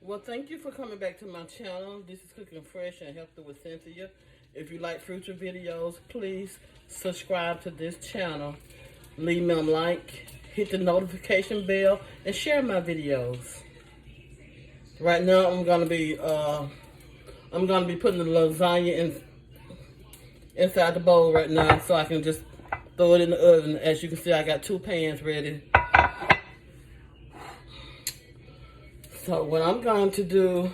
Well, thank you for coming back to my channel. This is Cooking Fresh and Healthy with Cynthia. If you like future videos, please subscribe to this channel. Leave me a like, hit the notification bell, and share my videos. Right now, I'm gonna be putting the lasagna inside the bowl right now, so I can just throw it in the oven. As you can see, I got 2 pans ready. So what I'm going to do,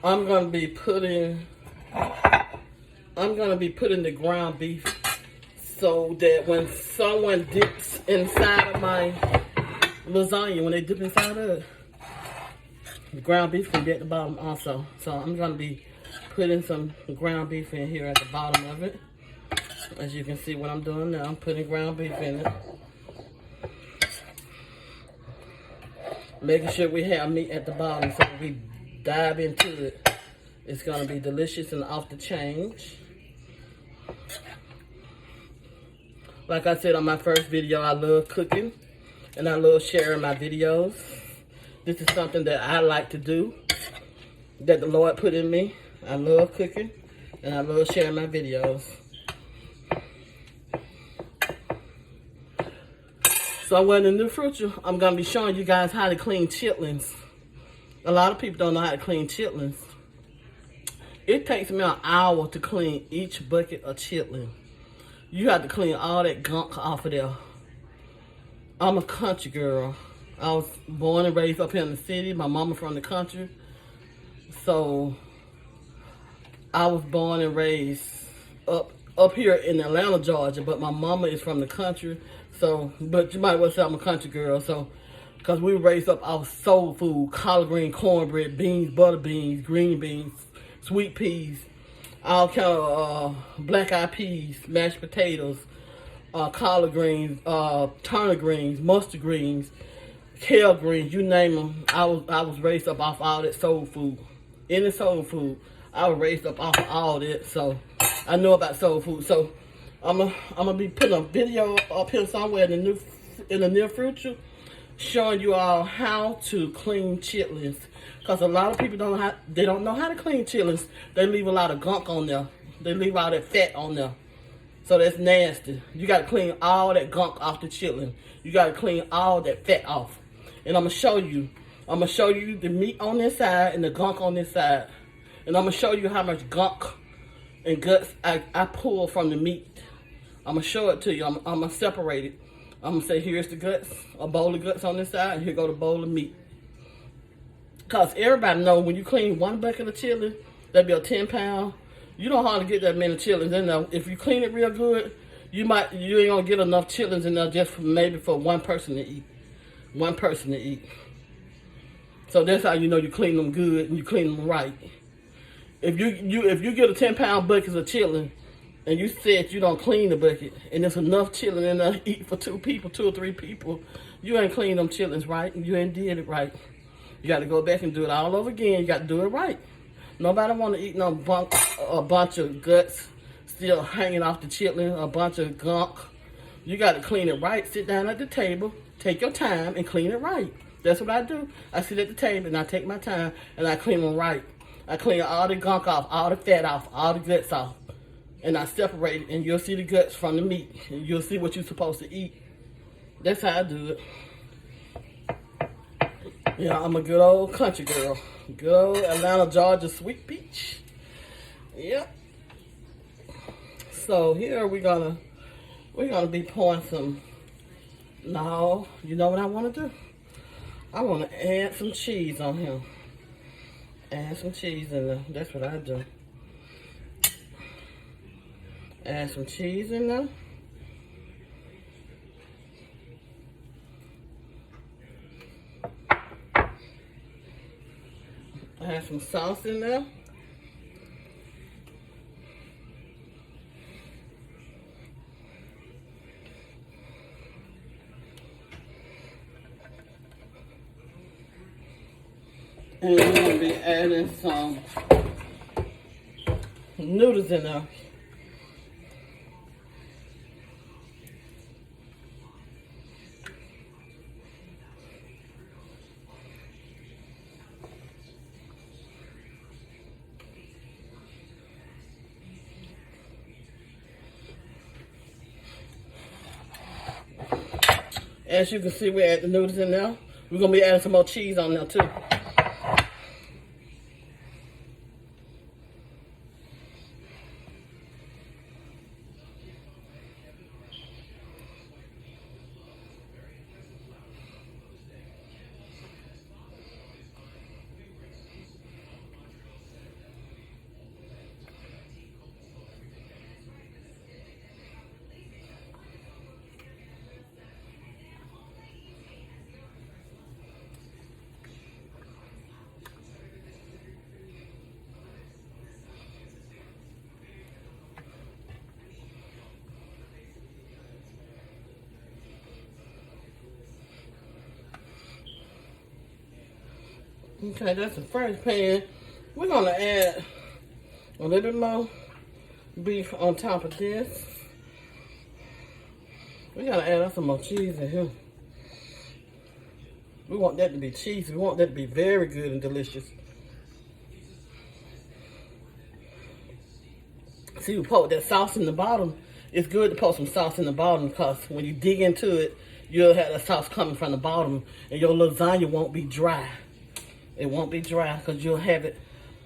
I'm gonna be putting the ground beef so that when someone dips inside of my lasagna, when they dip inside of it, the ground beef can be at the bottom also. So I'm gonna be putting some ground beef in here at the bottom of it. As you can see what I'm doing now, I'm putting ground beef in it. Making sure we have meat at the bottom so when we dive into it, it's gonna be delicious and off the chain. Like I said on my first video, I love cooking and I love sharing my videos. This is something that I like to do, that the Lord put in me. I love cooking and I love sharing my videos. So in the new future, I'm going to be showing you guys how to clean chitlins. A lot of people don't know how to clean chitlins. It takes me an hour to clean each bucket of chitlin. You have to clean all that gunk off of there. I'm a country girl. I was born and raised up here in the city. My mama from the country. So I was born and raised up here in Atlanta, Georgia, but my mama is from the country. So, but you might well say I'm a country girl. So, because we were raised up off soul food, collard green, cornbread, beans, butter beans, green beans, sweet peas, all kind of black eyed peas, mashed potatoes, collard greens, turnip greens, mustard greens, kale greens, you name them. I was raised up off all that soul food. Any soul food, I was raised up off of all that. So I know about soul food. So I'm gonna be putting a video up here somewhere in the near future, showing you all how to clean chitlins. Cause a lot of people don't know how to clean chitlins. They leave a lot of gunk on there. They leave all that fat on there. So that's nasty. You gotta clean all that gunk off the chitlin. You gotta clean all that fat off. And I'm gonna show you the meat on this side and the gunk on this side. And I'm gonna show you how much gunk and guts I pull from the meat. I'm gonna show it to you. I'm gonna separate it. I'm gonna say, here's the guts, a bowl of guts on this side, and here go the bowl of meat. Cause everybody know when you clean 1 bucket of chitlins, that'd be a 10-pound. You don't hardly get that many chitlins in there. If you clean it real good, you ain't gonna get enough chitlins in there just maybe for one person to eat. One person to eat. So that's how you know you clean them good and you clean them right. If you get a 10-pound bucket of chitlin, and you said you don't clean the bucket, and there's enough chitlin in there to eat for 2 people, 2 or 3 people, you ain't cleaned them chitlins right, and you ain't did it right. You got to go back and do it all over again. You got to do it right. Nobody want to eat a bunch of guts still hanging off the chitlin, a bunch of gunk. You got to clean it right. Sit down at the table, take your time, and clean it right. That's what I do. I sit at the table, and I take my time, and I clean them right. I clean all the gunk off, all the fat off, all the guts off. And I separate it, and you'll see the guts from the meat. And you'll see what you're supposed to eat. That's how I do it. Yeah, I'm a good old country girl. Good old Atlanta, Georgia, sweet peach. Yep. So here we're gonna be pouring some. No, you know what I want to do? I want to add some cheese on here. Add some cheese in there. That's what I do. Add some cheese in there. Add some sauce in there. And we're going to be adding some noodles in there. As you can see, we add the noodles in there. We're going to be adding some more cheese on there too. Okay, that's the first pan. We're gonna add a little bit more beef on top of this. We gotta add some more cheese in here. We want that to be cheesy. We want that to be very good and delicious. See, we put that sauce in the bottom. It's good to put some sauce in the bottom because when you dig into it, you'll have the sauce coming from the bottom and your lasagna won't be dry. It won't be dry because you'll have it,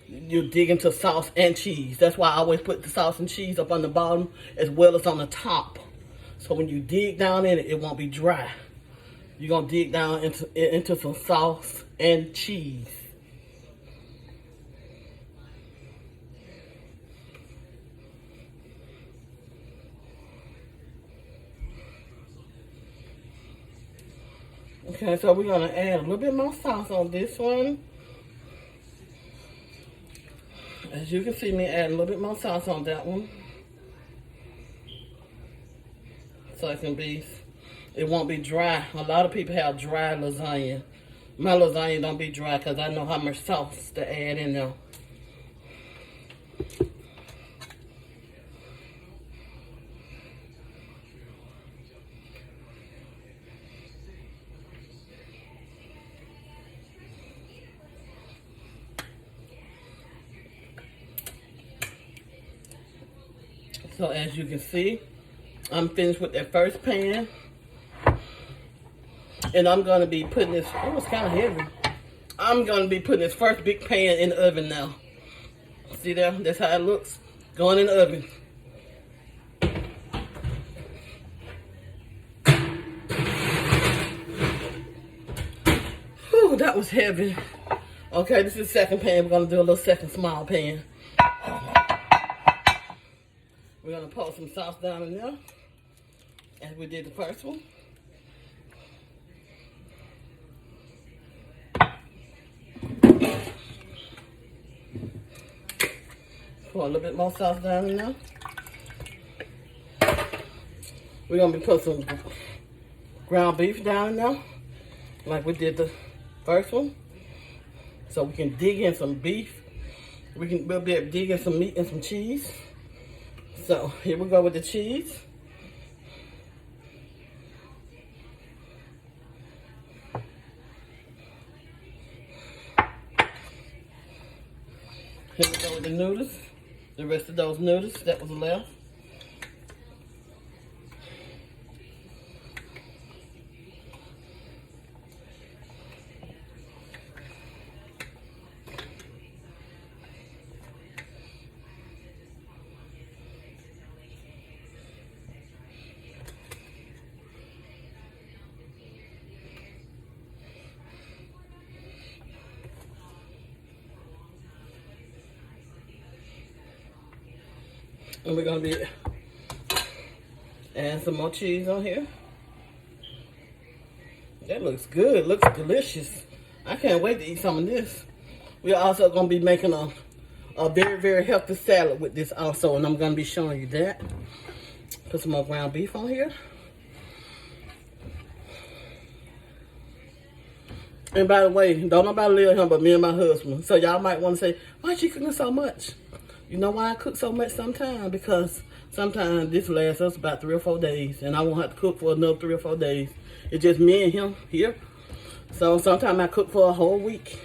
you'll dig into sauce and cheese. That's why I always put the sauce and cheese up on the bottom as well as on the top. So when you dig down in it, it won't be dry. You're going to dig down into some sauce and cheese. Okay, so we're going to add a little bit more sauce on this one. As you can see me add a little bit more sauce on that one. So it won't be dry. A lot of people have dry lasagna. My lasagna don't be dry because I know how much sauce to add in there. So as you can see, I'm finished with that first pan. And I'm going to be putting this, oh, it's kind of heavy. I'm going to be putting this first big pan in the oven now. See there? That's how it looks. Going in the oven. Whew, that was heavy. Okay, this is the second pan. We're going to do a little second small pan. We're going to pour some sauce down in there, as we did the first one. Pour a little bit more sauce down in there. We're going to be putting some ground beef down in there, like we did the first one. So we can dig in some beef. We'll be able to dig in some meat and some cheese. So here we go with the cheese. Here we go with the noodles. The rest of those noodles that was left. And we're going to be adding some more cheese on here. That looks good. Looks delicious. I can't wait to eat some of this. We're also going to be making a very, very healthy salad with this also. And I'm going to be showing you that. Put some more ground beef on here. And by the way, don't nobody live here but me and my husband. So y'all might want to say, why is she cooking so much? You know why I cook so much sometimes? Because sometimes this lasts us about 3 or 4 days. And I won't have to cook for another 3 or 4 days. It's just me and him here. So sometimes I cook for a whole week.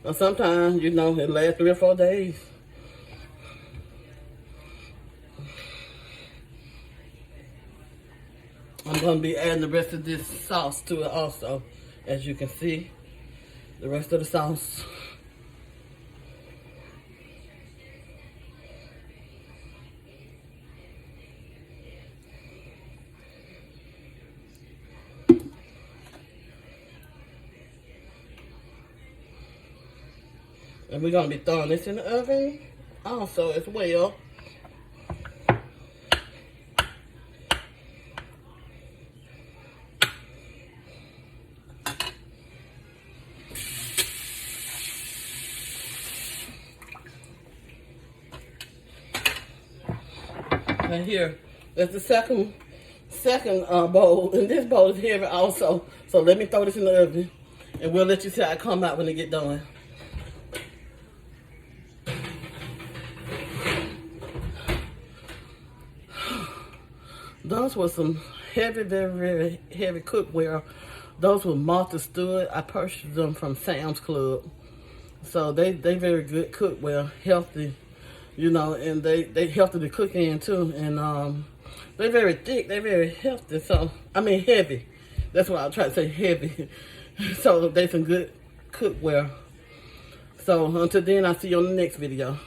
Or sometimes, you know, it lasts 3 or 4 days. I'm going to be adding the rest of this sauce to it also. As you can see, the rest of the sauce. And we're going to be throwing this in the oven also as well. And here, that's the second bowl, and this bowl is heavy also. So let me throw this in the oven, and we'll let you see how it come out when it get done. Those were some heavy, very, very heavy cookware. Those were multi-stood. I purchased them from Sam's Club. So they very good cookware, healthy, you know, and they healthy to cook in too. And they're very thick, they're very healthy. So, I mean heavy. That's what I try to say, heavy. So they some good cookware. So until then, I'll see you on the next video.